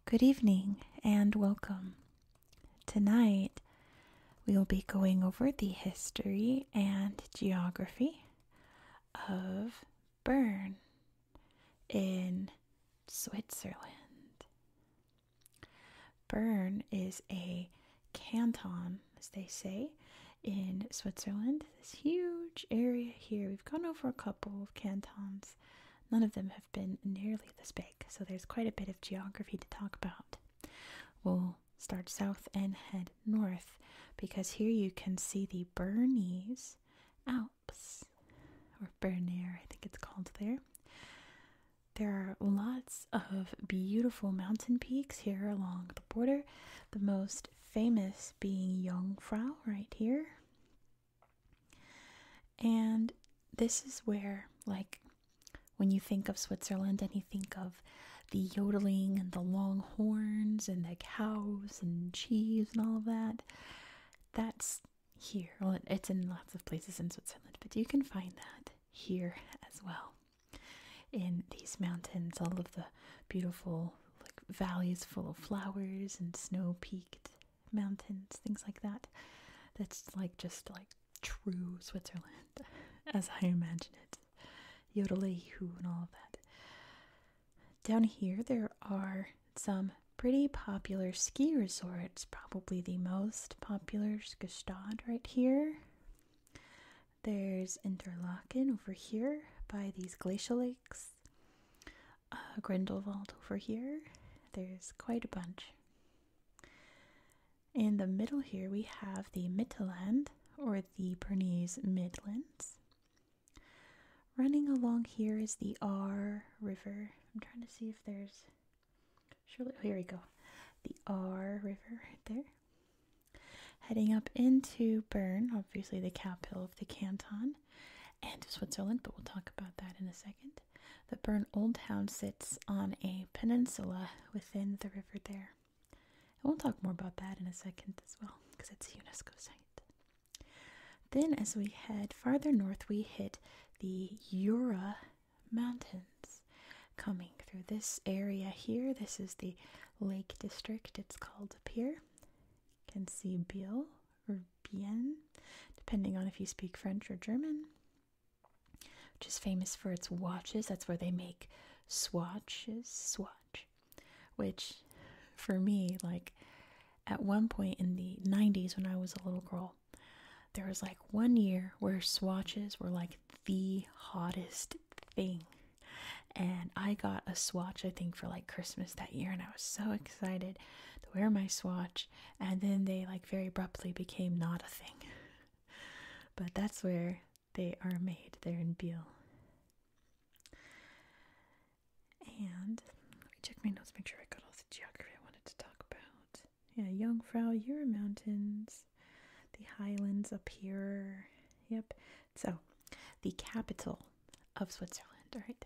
Good evening and welcome. Tonight we will be going over the history and geography of Bern in Switzerland. Bern is a canton, as they say, in Switzerland. This huge area here. We've gone over a couple of cantons. None of them have been nearly this big, so there's quite a bit of geography to talk about. We'll start south and head north, because here you can see the Bernese Alps, or Berner, I think it's called there. There are lots of beautiful mountain peaks here along the border, the most famous being Jungfrau right here. And this is where, when you think of Switzerland and you think of the yodeling and the long horns and the cows and cheese and all of that, that's here. Well, it's in lots of places in Switzerland, but you can find that here as well. In these mountains, all of the beautiful valleys full of flowers and snow-peaked mountains, things like that. That's just true Switzerland, as I imagine it. Yodelee-hoo and all of that. Down here there are some pretty popular ski resorts, probably the most popular Gstaad right here. There's Interlaken over here by these glacial lakes. Grindelwald over here. There's quite a bunch. In the middle here we have the Mittelland, or the Bernese Midlands. Running along here is the Aar River. I'm trying to see if there's... Surely, oh, here we go. The Aar River right there. Heading up into Bern, obviously the capital of the canton, and Switzerland, but we'll talk about that in a second. The Bern Old Town sits on a peninsula within the river there. And we'll talk more about that in a second as well, because it's a UNESCO site. Then as we head farther north, we hit the Jura Mountains. Coming through this area here, this is the Lake District, it's called up here. You can see Biel or Bien, depending on if you speak French or German, which is famous for its watches. That's where they make swatch, which for me, at one point in the 90s when I was a little girl, there was 1 year where swatches were the hottest thing. And I got a swatch, I think, for Christmas that year, and I was so excited to wear my swatch. And then they very abruptly became not a thing. But that's where they are made, there in Biel. And let me check my notes, make sure I got all the geography I wanted to talk about. Yeah, Jungfrau, Jura Mountains, the highlands up here. Yep. So, the capital of Switzerland, right?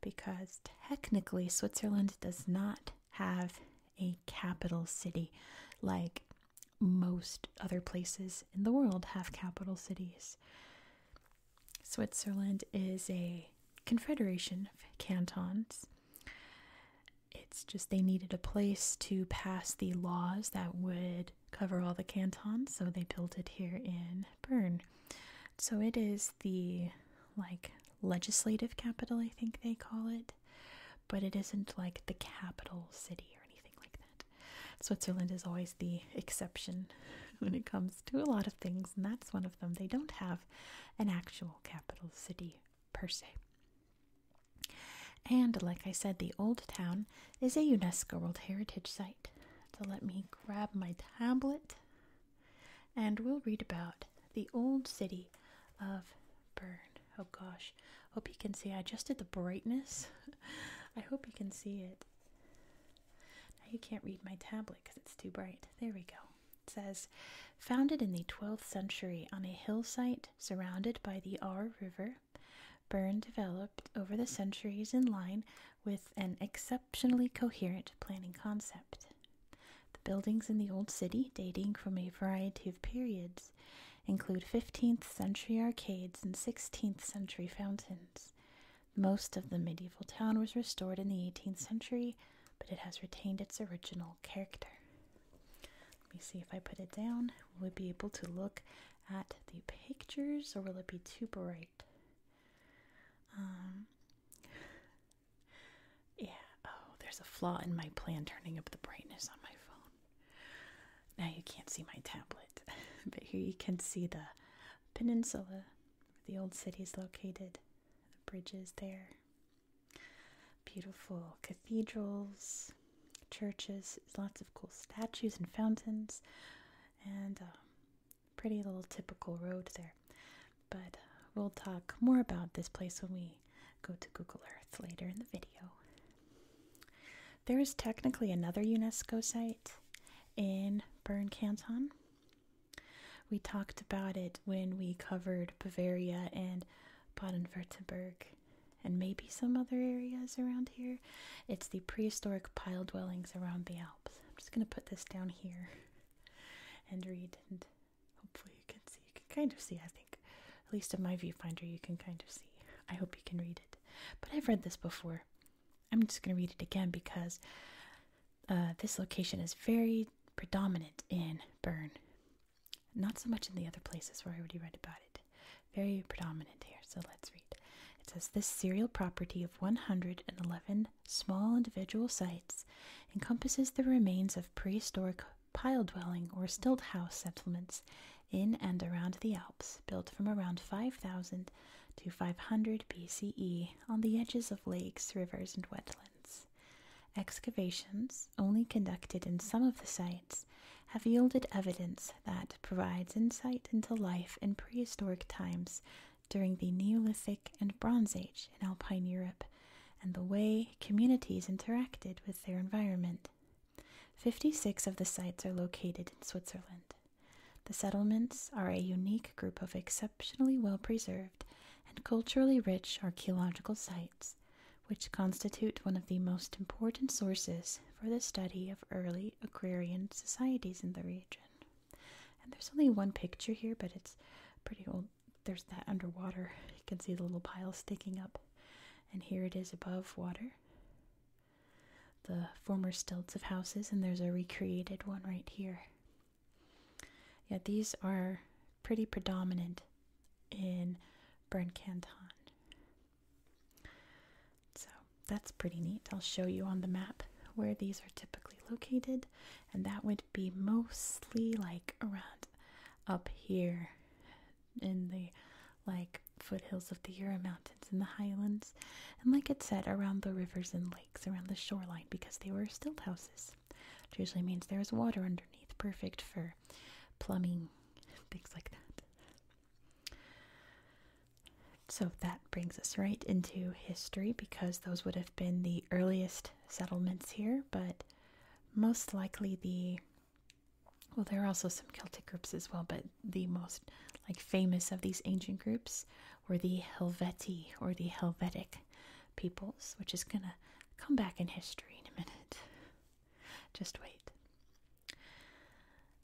Because technically Switzerland does not have a capital city like most other places in the world have capital cities. Switzerland is a confederation of cantons. It's just they needed a place to pass the laws that would cover all the cantons, so they built it here in Bern. So it is the legislative capital, I think they call it, but it isn't the capital city or anything like that. Switzerland is always the exception when it comes to a lot of things, and that's one of them. They don't have an actual capital city per se. And like I said, the Old Town is a UNESCO World Heritage Site. So let me grab my tablet and we'll read about the old city of Bern. Oh gosh, hope you can see. I adjusted the brightness. I hope you can see it. Now you can't read my tablet because it's too bright. There we go. It says, founded in the 12th century on a hillside surrounded by the Aar River, Bern developed over the centuries in line with an exceptionally coherent planning concept. The buildings in the old city, dating from a variety of periods, include 15th century arcades and 16th century fountains. Most of the medieval town was restored in the 18th century, but it has retained its original character. Let me see if I put it down. Will we be able to look at the pictures, or will it be too bright? Yeah, oh, there's a flaw in my plan turning up the brightness on my phone. Now you can't see my tablet, but here you can see the peninsula where the old city is located. The bridges there. Beautiful cathedrals, churches, lots of cool statues and fountains, and a pretty little typical road there. But we'll talk more about this place when we go to Google Earth later in the video. There is technically another UNESCO site in Bern Canton. We talked about it when we covered Bavaria and Baden-Württemberg and maybe some other areas around here. It's the prehistoric pile dwellings around the Alps. I'm just going to put this down here and read, and hopefully you can see. You can kind of see, I think. At least in my viewfinder you can kind of see. I hope you can read it. But I've read this before. I'm just going to read it again because this location is very predominant in Bern. Not so much in the other places where I already read about it. Very predominant here, so let's read. It says, this serial property of 111 small individual sites encompasses the remains of prehistoric pile-dwelling or stilt house settlements in and around the Alps, built from around 5000 to 500 BCE on the edges of lakes, rivers, and wetlands. Excavations, only conducted in some of the sites, have yielded evidence that provides insight into life in prehistoric times during the Neolithic and Bronze Age in Alpine Europe and the way communities interacted with their environment. 56 of the sites are located in Switzerland. The settlements are a unique group of exceptionally well-preserved and culturally rich archaeological sites, which constitute one of the most important sources for the study of early agrarian societies in the region. And there's only one picture here, but it's pretty old. There's that underwater. You can see the little pile sticking up. And here it is above water. The former stilts of houses, and there's a recreated one right here. Yeah, these are pretty predominant in Bern Canton. So that's pretty neat. I'll show you on the map where these are typically located, and that would be mostly like around up here in the foothills of the Jura Mountains in the highlands, and like it said, around the rivers and lakes, around the shoreline, because they were stilt houses, which usually means there's water underneath, perfect for plumbing, things like that. So that brings us right into history, because those would have been the earliest settlements here, but most likely there are also some Celtic groups as well, but the most famous of these ancient groups were the Helvetii, or the Helvetic peoples, which is gonna come back in history in a minute. Just wait.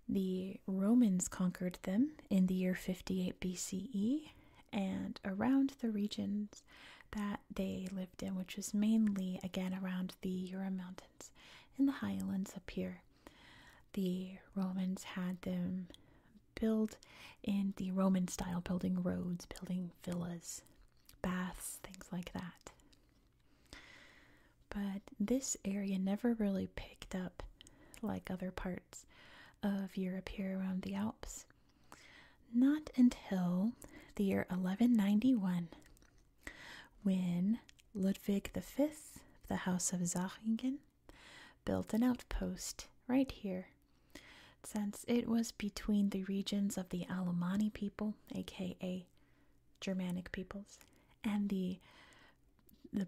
The Romans conquered them in the year 58 BCE, and around the regions that they lived in, which was mainly, again, around the Jura Mountains in the highlands up here, the Romans had them build in the Roman style, building roads, building villas, baths, things like that. But this area never really picked up like other parts of Europe here around the Alps. Not until the year 1191, when Ludwig V of the House of Zachingen built an outpost right here, since it was between the regions of the Alemanni people, aka Germanic peoples, and the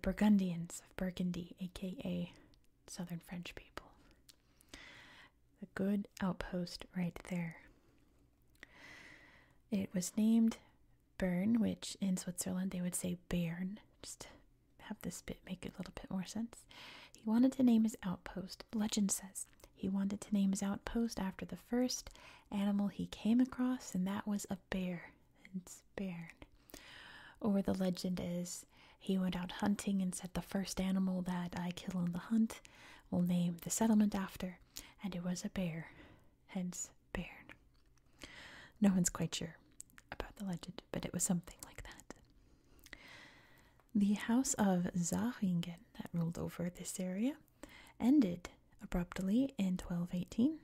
Burgundians of Burgundy, aka Southern French people. A good outpost right there. It was named Bern, which in Switzerland they would say Bern, just to have this bit make it a little bit more sense. He wanted to name his outpost, legend says, he wanted to name his outpost after the first animal he came across, and that was a bear. It's Bern. Or the legend is, he went out hunting and said, the first animal that I kill on the hunt we'll name the settlement after, and it was a bear, hence Bern. No one's quite sure about the legend, but it was something like that. The House of Zachingen that ruled over this area ended abruptly in 1218.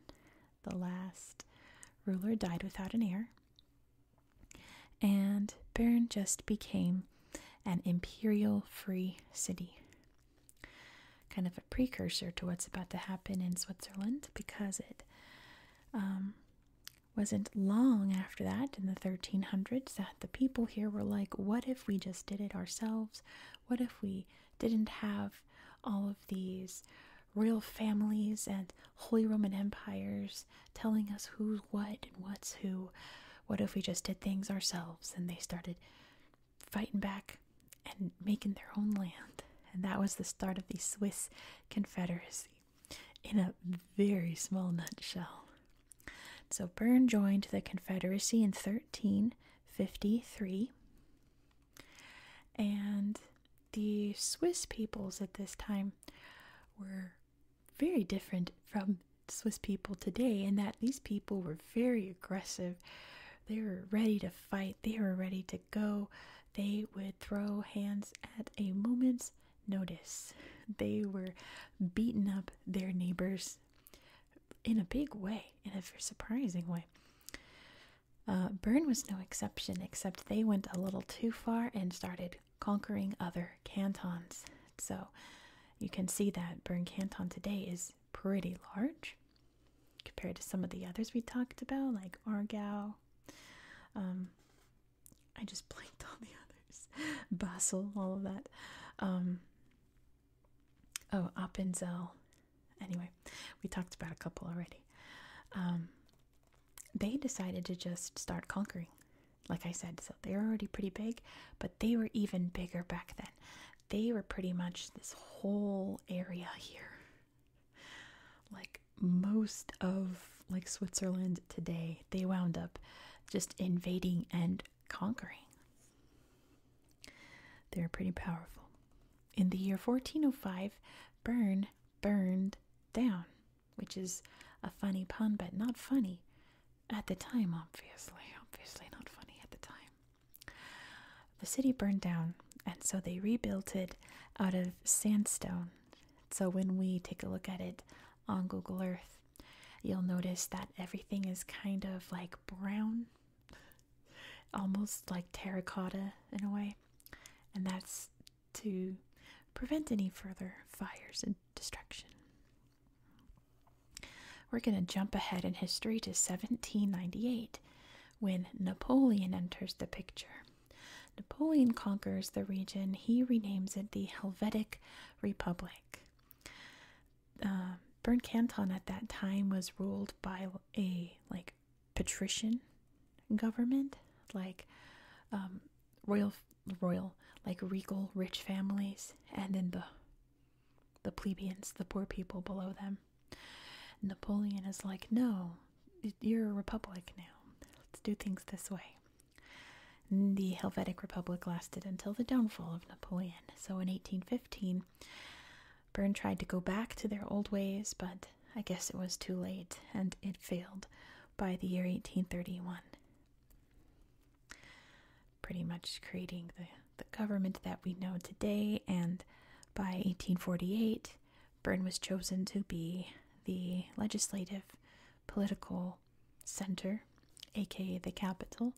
The last ruler died without an heir, and Bern just became an imperial free city. Kind of a precursor to what's about to happen in Switzerland, because it wasn't long after that, in the 1300s, that the people here were like, what if we just did it ourselves? What if we didn't have all of these royal families and Holy Roman empires telling us who's what and what's who? What if we just did things ourselves? And they started fighting back and making their own land. And that was the start of the Swiss Confederacy, in a very small nutshell. So Bern joined the Confederacy in 1353, and the Swiss peoples at this time were very different from Swiss people today, in that these people were very aggressive. They were ready to fight. They were ready to go. They would throw hands at a moment's notice. They were beating up their neighbors in a big way, in a surprising way. Bern was no exception, except they went a little too far and started conquering other cantons. So you can see that Bern Canton today is pretty large compared to some of the others we talked about, like Aargau. I just blanked on the others. Basel, all of that. Appenzell. Anyway, we talked about a couple already. They decided to just start conquering, like I said. So they were already pretty big, but they were even bigger back then. They were pretty much this whole area here. Like most of Switzerland today, they wound up just invading and conquering. They're pretty powerful. In the year 1405, Bern burned down, which is a funny pun, but not funny at the time, obviously not funny at the time. The city burned down, and so they rebuilt it out of sandstone. So when we take a look at it on Google Earth, you'll notice that everything is kind of like brown, almost like terracotta in a way, and that's to prevent any further fires and destruction. We're going to jump ahead in history to 1798, when Napoleon enters the picture. Napoleon conquers the region. He renames it the Helvetic Republic. Bern Canton at that time was ruled by a patrician government, royal, like regal rich families, and then the plebeians, the poor people below them. Napoleon is like, no, you're a republic now. Let's do things this way. And the Helvetic Republic lasted until the downfall of Napoleon. So in 1815, Bern tried to go back to their old ways, but I guess it was too late, and it failed by the year 1831. Pretty much creating the government that we know today, and by 1848, Bern was chosen to be the legislative political center, aka the capital,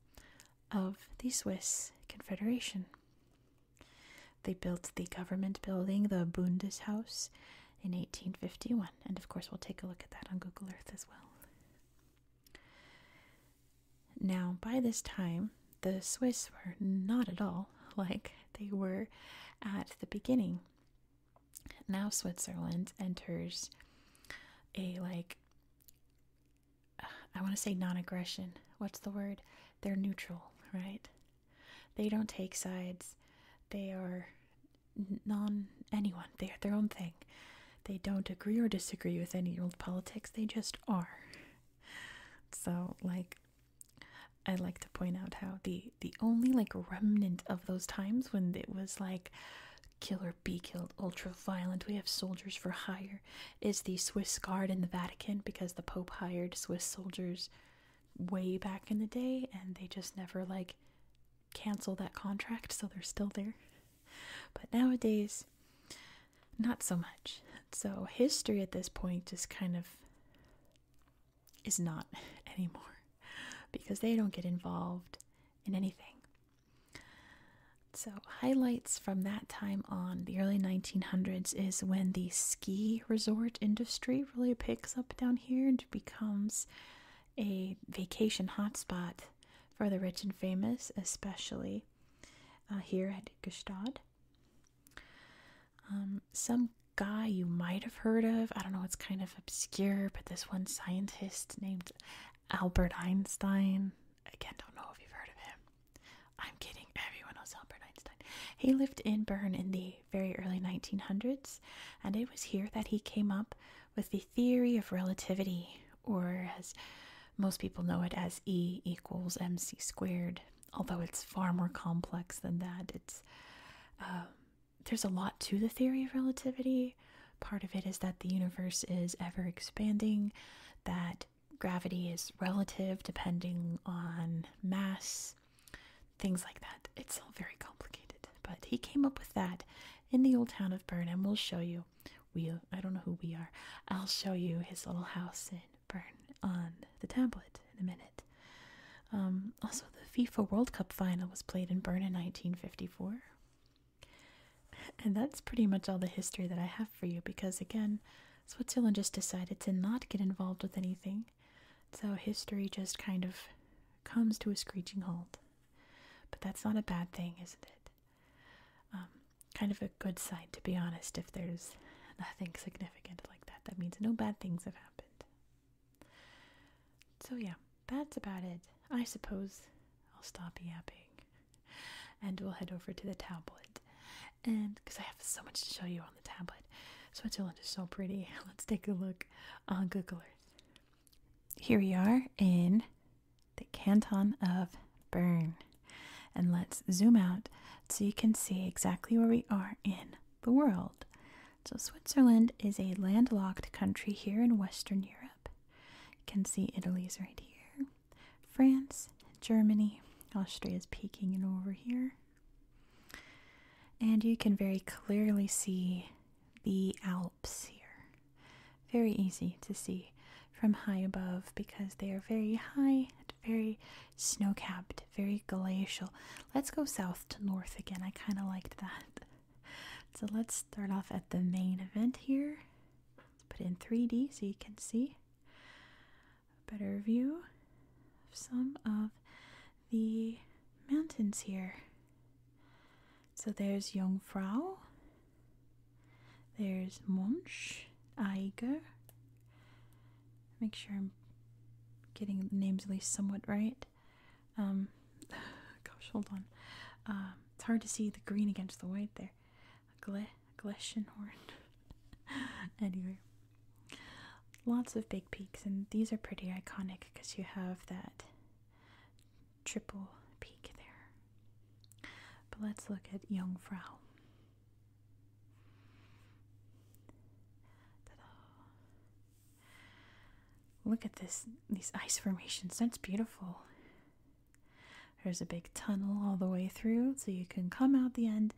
of the Swiss Confederation. They built the government building, the Bundeshaus, in 1851, and of course we'll take a look at that on Google Earth as well. Now, by this time, the Swiss were not at all like they were at the beginning. Now Switzerland enters a I want to say non-aggression. What's the word? They're neutral, right? They don't take sides. They are anyone. They are their own thing. They don't agree or disagree with any old politics. They just are. So, I like to point out how the only remnant of those times when it was kill or be killed, ultra violent. We have soldiers for hire. Is the Swiss Guard in the Vatican, because the Pope hired Swiss soldiers way back in the day and they just never like cancel that contract, so they're still there. But nowadays, not so much. So history at this point just kind of is not anymore because they don't get involved in anything. So highlights from that time on, the early 1900s, is when the ski resort industry really picks up down here and becomes a vacation hotspot for the rich and famous, especially here at Gstaad. Some guy you might have heard of, I don't know, it's kind of obscure, but this one scientist named Albert Einstein, again, don't know if you've heard of him. I'm kidding, everyone knows Albert Einstein. He lived in Bern in the very early 1900s, and it was here that he came up with the theory of relativity, or as most people know it as E equals mc squared, although it's far more complex than that. It's there's a lot to the theory of relativity. Part of it is that the universe is ever expanding, that gravity is relative depending on mass, things like that. It's all very complicated, but he came up with that in the old town of Bern, and we'll show you. I don't know who we are. I'll show you his little house in Bern on the tablet in a minute. Also, the FIFA World Cup final was played in Bern in 1954. And that's pretty much all the history that I have for you because, again, Switzerland just decided to not get involved with anything. So history just kind of comes to a screeching halt. But that's not a bad thing, isn't it? Kind of a good sign, to be honest, if there's nothing significant like that. That means no bad things have happened. So yeah, that's about it. I suppose I'll stop yapping. And we'll head over to the tablet. And because I have so much to show you on the tablet. Switzerland is so pretty. Let's take a look on Google Earth. Here we are in the canton of Bern. And let's zoom out so you can see exactly where we are in the world. So Switzerland is a landlocked country here in Western Europe. You can see Italy's right here. France, Germany, Austria's peeking in over here. And you can very clearly see the Alps here. Very easy to see from high above because they are very high, very snow-capped, very glacial. Let's go south to north again. I kind of liked that. So let's start off at the main event here. Put in 3D so you can see a better view of some of the mountains here. So there's Jungfrau, there's Monch, Eiger. Make sure I'm getting the names at least somewhat right. Gosh, hold on. It's hard to see the green against the white there. Gleschenhorn. Anyway, lots of big peaks, and these are pretty iconic because you have that triple peak there. But let's look at Jungfrau. Look at these ice formations. That's beautiful. There's a big tunnel all the way through, so you can come out the end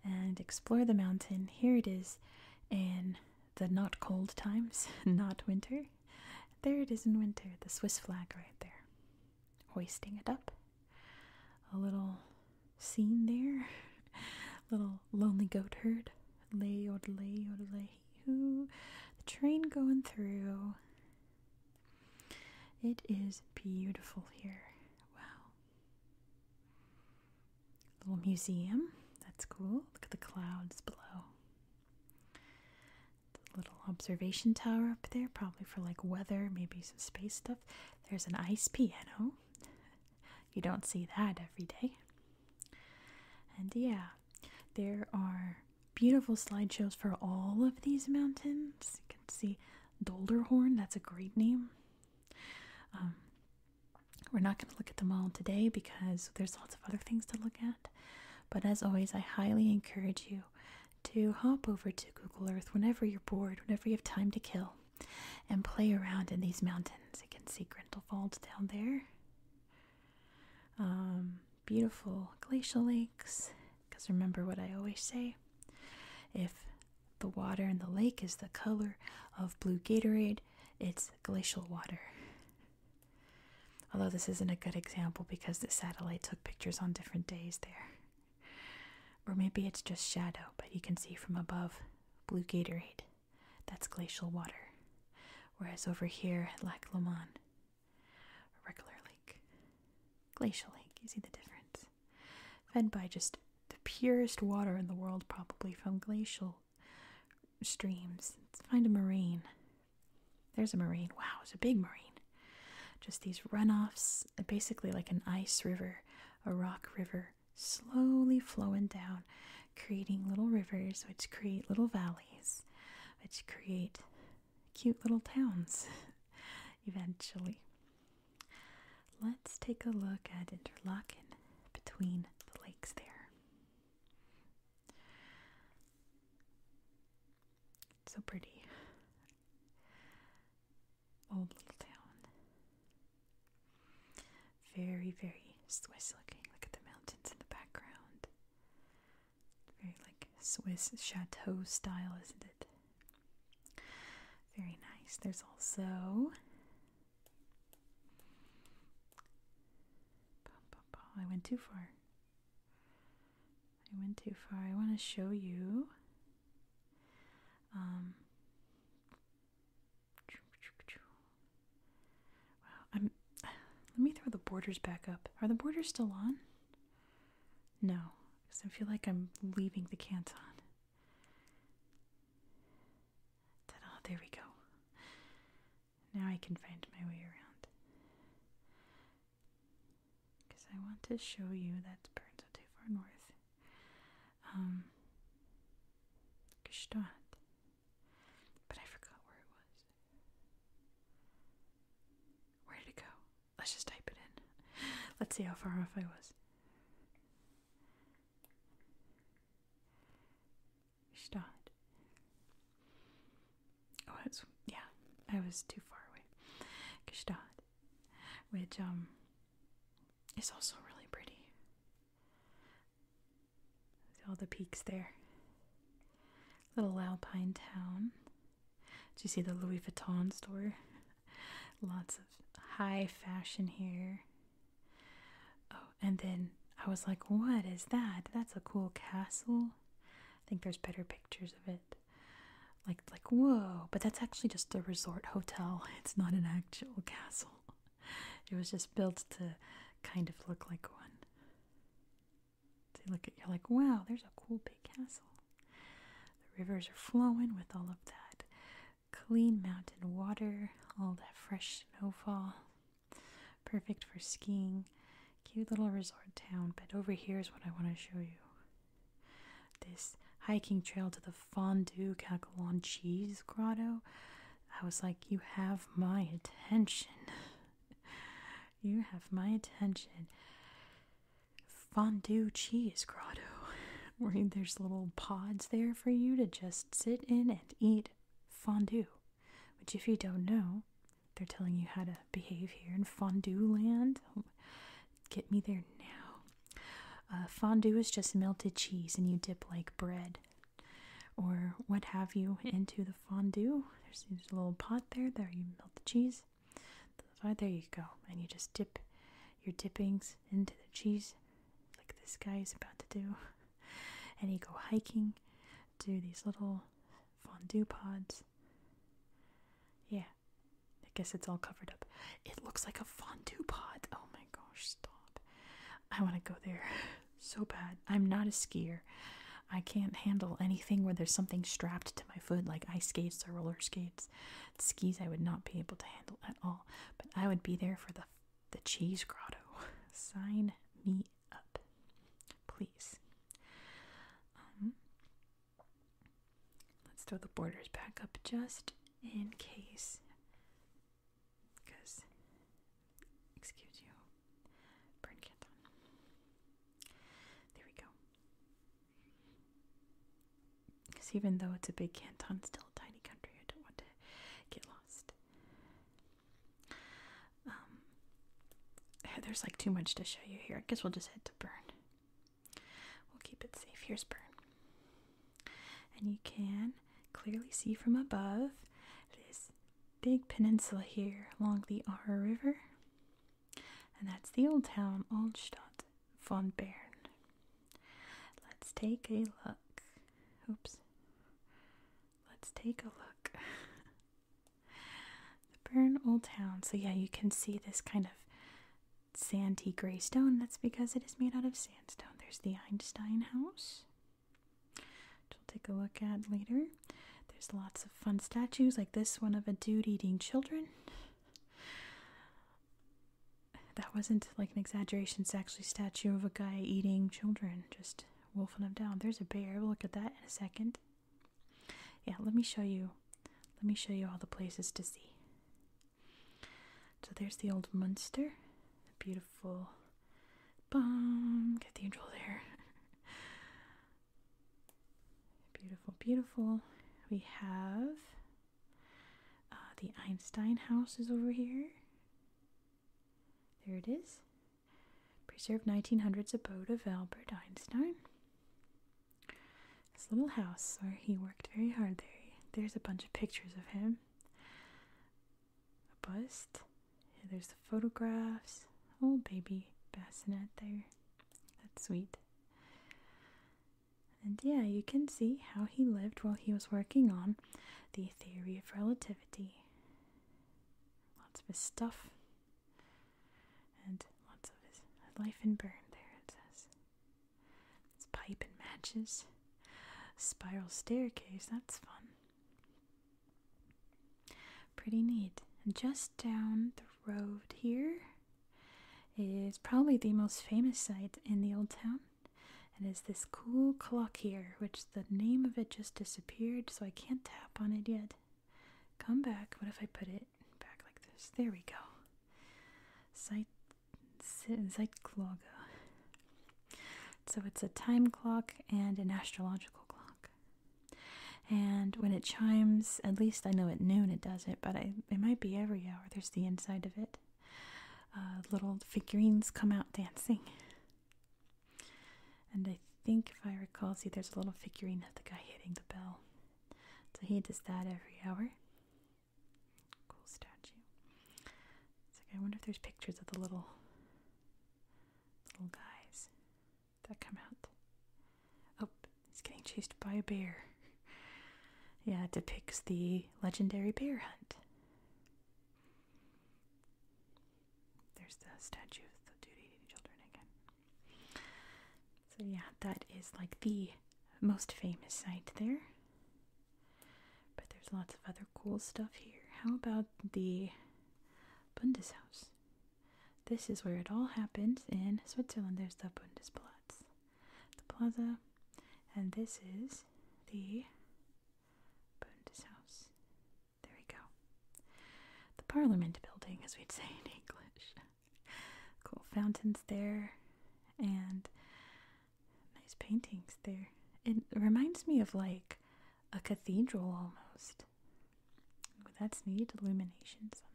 and explore the mountain. Here it is in the not cold times, not winter. There it is in winter, the Swiss flag right there. Hoisting it up. A little scene there. Little lonely goat herd. Lay, odelay, odelay, hoo. The train going through. It is beautiful here. Wow. Little museum. That's cool. Look at the clouds below. The little observation tower up there, probably for like weather, maybe some space stuff. There's an ice piano. You don't see that every day. And yeah, there are beautiful slideshows for all of these mountains. You can see Dolderhorn, that's a great name. We're not going to look at them all today because there's lots of other things to look at. But as always, I highly encourage you to hop over to Google Earth whenever you're bored, whenever you have time to kill, and play around in these mountains. You can see Grindelwald down there. Beautiful glacial lakes. Because remember what I always say, if the water in the lake is the color of blue Gatorade, it's glacial water. Although this isn't a good example because the satellite took pictures on different days there. Or maybe it's just shadow, but you can see from above blue Gatorade. That's glacial water. Whereas over here at Lac Le Mans, a regular lake, glacial lake, you see the difference. Fed by just the purest water in the world, probably from glacial streams. Let's find a moraine. There's a moraine. Wow, it's a big moraine. Just these runoffs, basically like an ice river, a rock river, slowly flowing down, creating little rivers, which create little valleys, which create cute little towns eventually. Let's take a look at Interlaken between the lakes there. So pretty. Old little town. Very, very Swiss looking. Look at the mountains in the background. Very like Swiss chateau style, isn't it? Very nice. There's also I went too far. I want to show you wow, let me throw the borders back up. Are the borders still on? No, because I feel like I'm leaving the canton. Ta-da, there we go. Now I can find my way around. Because I want to show you that's Bern, so too far north. Gestalt. But I forgot where it was. Where did it go? Let's just type it in. Let's see how far off I was. Gestalt. Oh, I was too far away. Gestalt. Which, is also really pretty. See all the peaks there. Little alpine town. Do you see the Louis Vuitton store? Lots of high fashion here. Oh, and then I was like, what is that? That's a cool castle. I think there's better pictures of it. Like whoa, but that's actually just a resort hotel. It's not an actual castle. It was just built to kind of look like one. So you're like, wow, there's a cool big castle. The rivers are flowing with all of that clean mountain water, all that fresh snowfall. Perfect for skiing. Cute little resort town. But over here is what I want to show you. This hiking trail to the Fondue Cacolon cheese grotto. I was like, you have my attention. You have my attention. Fondue cheese grotto. Where there's little pods there for you to just sit in and eat fondue. Which if you don't know, they're telling you how to behave here in fondue land. Get me there now. Fondue is just melted cheese and you dip like bread or what have you into the fondue. There's a little pot there you melt the cheese. There you go. And you just dip your dippings into the cheese like this guy is about to do. And you go hiking to these little fondue pods. Yeah. I guess it's all covered up. It looks like a fondue pod. Oh my gosh, stop. I want to go there so bad. I'm not a skier. I can't handle anything where there's something strapped to my foot, like ice skates or roller skates. Skis I would not be able to handle at all. But I would be there for the cheese grotto. Sign me up, please. Let's throw the borders back up just in case. Because, excuse you, Bern Canton. There we go. because even though it's a big canton, it's still a tiny country. I don't want to get lost. There's like too much to show you here. I guess we'll just head to Bern. We'll keep it safe. Here's Bern. And you can clearly see from above this big peninsula here along the Aare River. And that's the old town, Altstadt von Bern. Let's take a look. Oops. Let's take a look. The Bern Old Town. So yeah, you can see this kind of sandy gray stone. That's because it is made out of sandstone. There's the Einstein house, which we'll take a look at later. There's lots of fun statues, like this one of a dude eating children. That wasn't like an exaggeration. It's actually a statue of a guy eating children, just wolfing them down. There's a bear. We'll look at that in a second. Yeah, let me show you all the places to see. So there's the old Munster. Beautiful cathedral there. Beautiful, beautiful. We have the Einstein house is over here. There it is. Preserved 1900s abode of Albert Einstein. This little house where he worked very hard there. There's a bunch of pictures of him. A bust. There's the photographs. Oh, baby bassinet there. That's sweet. And yeah, you can see how he lived while he was working on the theory of relativity. Lots of his stuff. And lots of his life in Bern there, it says. His pipe and matches. Spiral staircase, that's fun. Pretty neat. And just down the road here is probably the most famous site in the old town. And is this cool clock here, which the name of it just disappeared, so I can't tap on it yet. Come back. What if I put it back like this? There we go. Zeitklocke. So it's a time clock and an astrological clock. And when it chimes, at least I know at noon it does it, but it might be every hour. There's the inside of it. Little figurines come out dancing. And I think, if I recall, see, there's a little figurine of the guy hitting the bell. So he does that every hour. Cool statue. It's like, I wonder if there's pictures of the little guys that come out. Oh, he's getting chased by a bear. Yeah, it depicts the legendary bear hunt. There's the statue of the dude eating children again. So yeah, that is like the most famous site there. But there's lots of other cool stuff here. How about the Bundeshaus? This is where it all happens in Switzerland. There's the Bundesplatz, the plaza, and this is the Bundeshaus. There we go. The Parliament building, as we'd say in English. Cool fountains there, and nice paintings there. It reminds me of like a cathedral almost. Oh, that's neat. Illuminations on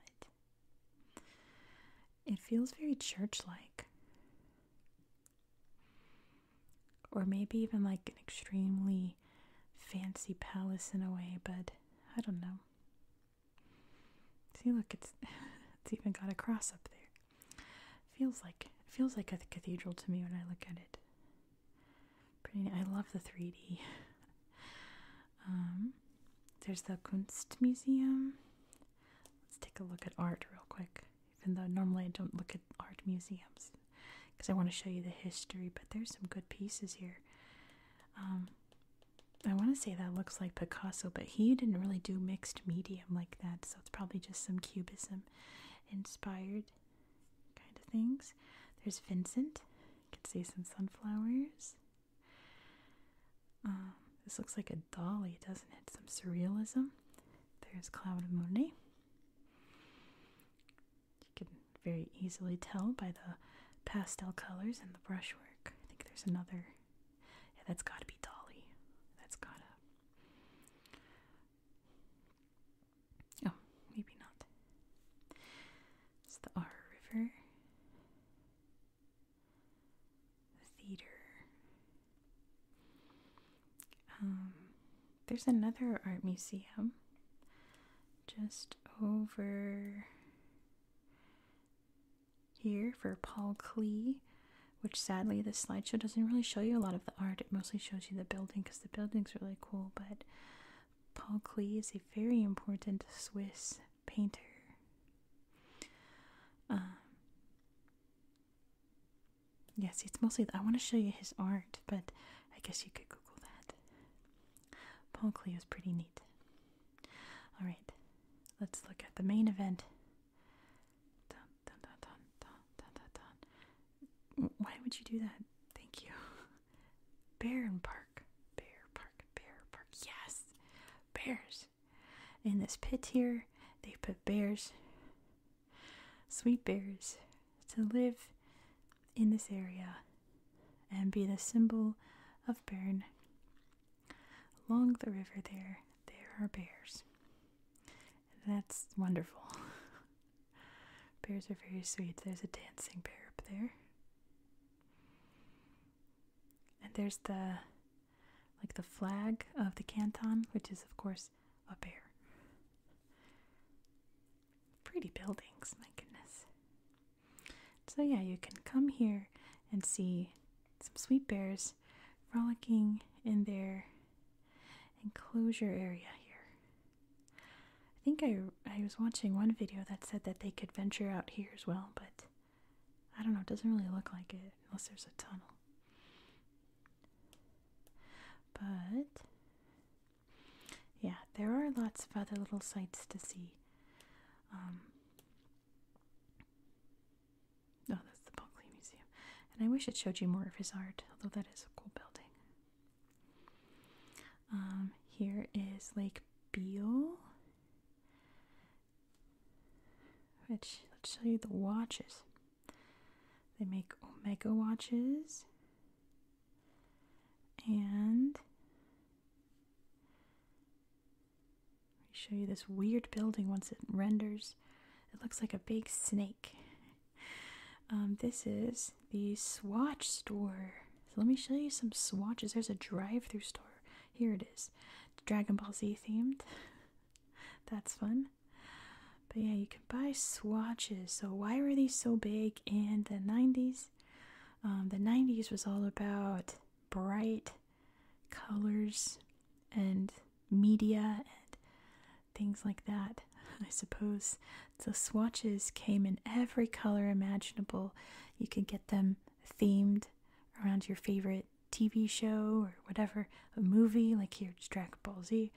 it. It feels very church-like. Or maybe even like an extremely fancy palace in a way, but I don't know. See, look, it's even got a cross up there. Feels like a cathedral to me when I look at it. Pretty neat. I love the 3D. There's the Kunstmuseum. Let's take a look at art real quick. Even though normally I don't look at art museums because I want to show you the history, but there's some good pieces here. I want to say that looks like Picasso, but he didn't really do mixed medium like that, so it's probably just some cubism inspired kind of things. There's Vincent. You can see some sunflowers. This looks like a dolly, doesn't it? Some surrealism. There's Claude Monet. You can very easily tell by the pastel colors and the brushwork. I think there's another. Yeah, that's got to be Dolly. That's gotta. there's another art museum just over here for Paul Klee, which sadly the slideshow doesn't really show you a lot of the art. It mostly shows you the building because the building's really cool. But Paul Klee is a very important Swiss painter. Yes, it's mostly. I want to show you his art, but I guess you could Google that. Paul Klee is pretty neat. All right, let's look at the main event. Dun, dun, dun, dun, dun, dun, dun. Why would you do that? Thank you. Bern Park. Bear Park. Yes. Bears. In this pit here, they put bears, sweet bears, to live in this area and be the symbol of Bern. Along the river there are bears. And that's wonderful. Bears are very sweet. There's a dancing bear up there. And there's the flag of the canton, which is of course a bear. Pretty buildings, my goodness. So yeah, you can come here and see some sweet bears frolicking in their enclosure area here. I think I was watching one video that said that they could venture out here as well, but I don't know, it doesn't really look like it unless there's a tunnel. But yeah, there are lots of other little sights to see. Oh, that's the Paul Klee Museum. And I wish it showed you more of his art, although that is a cool building. Here is Lake Beale, which, let's show you the watches. They make Omega watches, and show you this weird building once it renders. It looks like a big snake. This is the Swatch store. So let me show you some swatches. There's a drive-through store. Here it is. Dragon Ball Z themed. That's fun. But yeah, you can buy swatches. So why were these so big in the 90s? The 90s was all about bright colors and media and things like that, I suppose. So swatches came in every color imaginable. You could get them themed around your favorite TV show or whatever, a movie, like here it's Dragon Ball Z,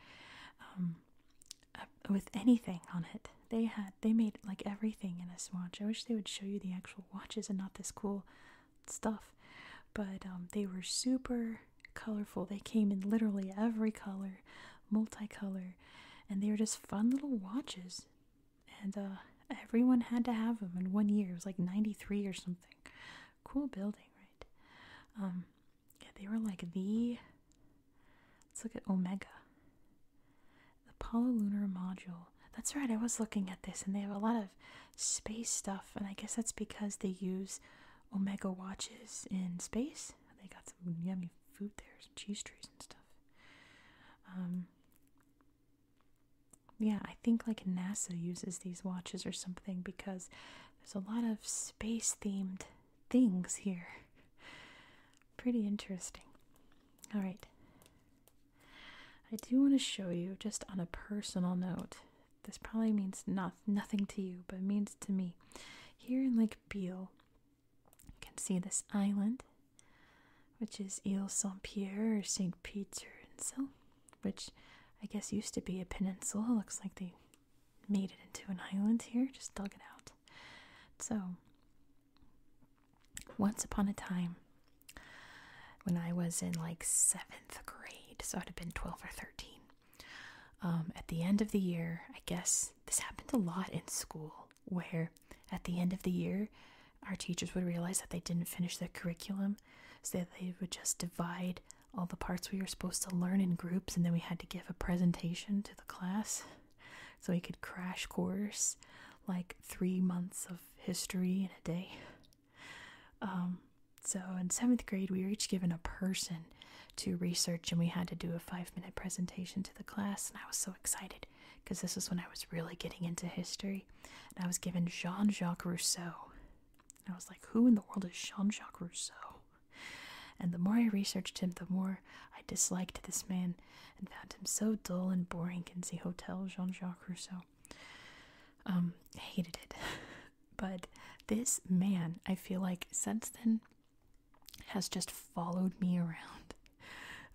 with anything on it. They made like everything in a swatch. I wish they would show you the actual watches and not this cool stuff. But they were super colorful. They came in literally every color, multicolor, and they were just fun little watches. And everyone had to have them in 1 year. It was like 93 or something. Cool building, right? Yeah, they were like let's look at Omega. The Apollo Lunar Module. That's right, I was looking at this, and they have a lot of space stuff, and I guess that's because they use Omega watches in space. They got some yummy food there, some cheese trees and stuff. Yeah, I think like NASA uses these watches or something because there's a lot of space-themed things here. Pretty interesting. All right. I do want to show you, just on a personal note, this probably means nothing to you, but it means to me. Here in Lake Beale, you can see this island, which is Ile Saint-Pierre or St. Peter Insel, which I guess used to be a peninsula. Looks like they made it into an island here, just dug it out. So, once upon a time, when I was in like 7th grade, so I'd have been 12 or 13, at the end of the year, I guess this happened a lot in school, where at the end of the year, our teachers would realize that they didn't finish their curriculum, so they would just divide all the parts we were supposed to learn in groups, and then we had to give a presentation to the class, so we could crash course like 3 months of history in a day. So in 7th grade, we were each given a person to research, and we had to do a 5-minute presentation to the class, and I was so excited because this is when I was really getting into history, and I was given Jean-Jacques Rousseau. And I was like, who in the world is Jean-Jacques Rousseau? And the more I researched him, the more I disliked this man and found him so dull and boring in the Hotel Jean-Jacques Rousseau. Hated it. But this man, I feel like since then, has just followed me around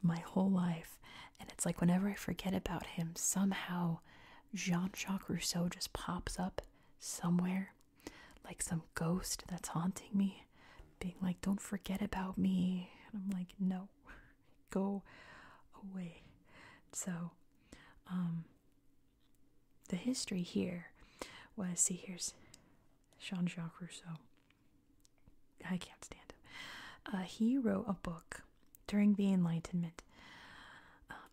my whole life. And it's like whenever I forget about him, somehow Jean-Jacques Rousseau just pops up somewhere, like some ghost that's haunting me, being like, don't forget about me. And I'm like, no, go away. So, the history here was, see, here's Jean-Jacques Rousseau. I can't stand him. He wrote a book during the Enlightenment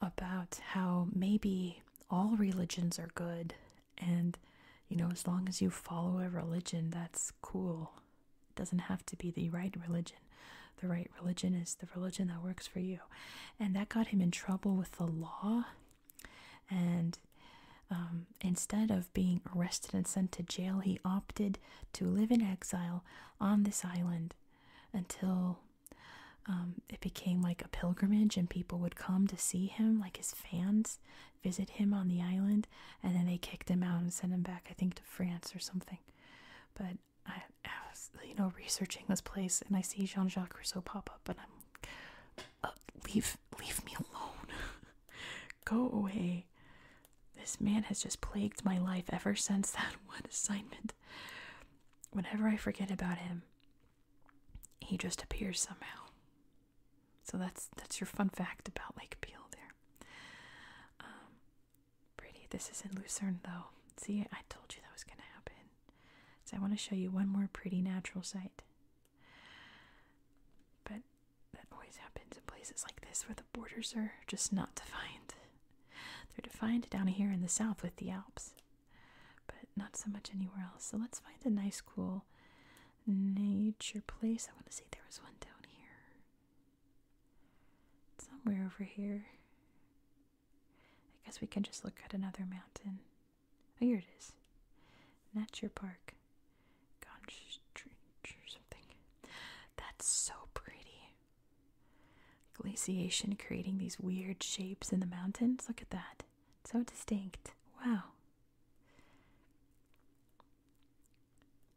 about how maybe all religions are good, and, you know, as long as you follow a religion, that's cool. It doesn't have to be the right religion. The right religion is the religion that works for you. And that got him in trouble with the law. And instead of being arrested and sent to jail, he opted to live in exile on this island until it became like a pilgrimage, and people would come to see him, like his fans visit him on the island, and then they kicked him out and sent him back, I think, to France or something. But I was, you know, researching this place, and I see Jean-Jacques Rousseau pop up, and I'm, leave me alone. Go away. This man has just plagued my life ever since that one assignment. Whenever I forget about him, he just appears somehow. So that's your fun fact about Lake Peel there. Pretty. This is in Lucerne, though. See, I told you that was going to happen. So I want to show you one more pretty natural site. But that always happens in places like this where the borders are just not defined. They're defined down here in the south with the Alps, but not so much anywhere else. So let's find a nice, cool nature place. I want to see, there was one down here. Somewhere over here. I guess we can just look at another mountain. Oh, here it is. Nature Park. Or something. That's so pretty. Glaciation creating these weird shapes in the mountains. Look at that. So distinct. Wow.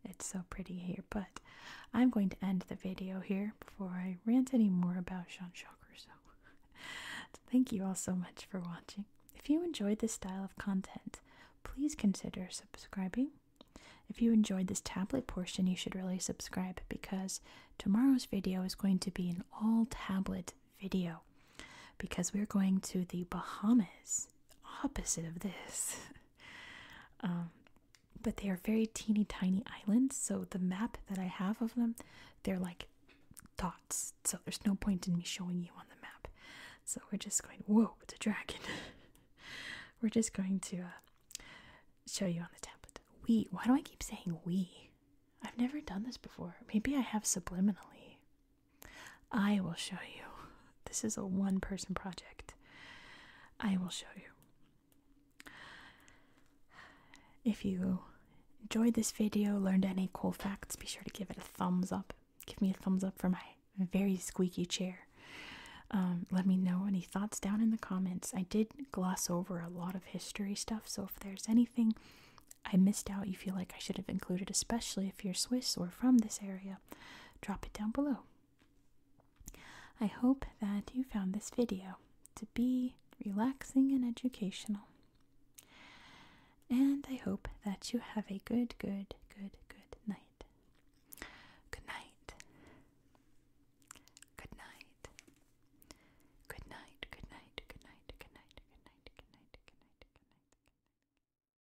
It's so pretty here, but I'm going to end the video here before I rant any more about Jean-Jacques Rousseau. So thank you all so much for watching. If you enjoyed this style of content, please consider subscribing. If you enjoyed this tablet portion, you should really subscribe, because tomorrow's video is going to be an all-tablet video, because we're going to the Bahamas, opposite of this. But they are very teeny tiny islands, so the map that I have of them, they're like dots, so there's no point in me showing you on the map. So we're just going, whoa, it's a dragon. We're just going to show you on the tablet. Why do I keep saying we? I've never done this before. Maybe I have subliminally. I will show you. This is a one-person project. I will show you. If you enjoyed this video, learned any cool facts, be sure to give it a thumbs up. Give me a thumbs up for my very squeaky chair. Let me know any thoughts down in the comments. I did gloss over a lot of history stuff, so if there's anything I missed out you feel like I should have included, especially if you're Swiss or from this area, drop it down below. I hope that you found this video to be relaxing and educational. And I hope that you have a good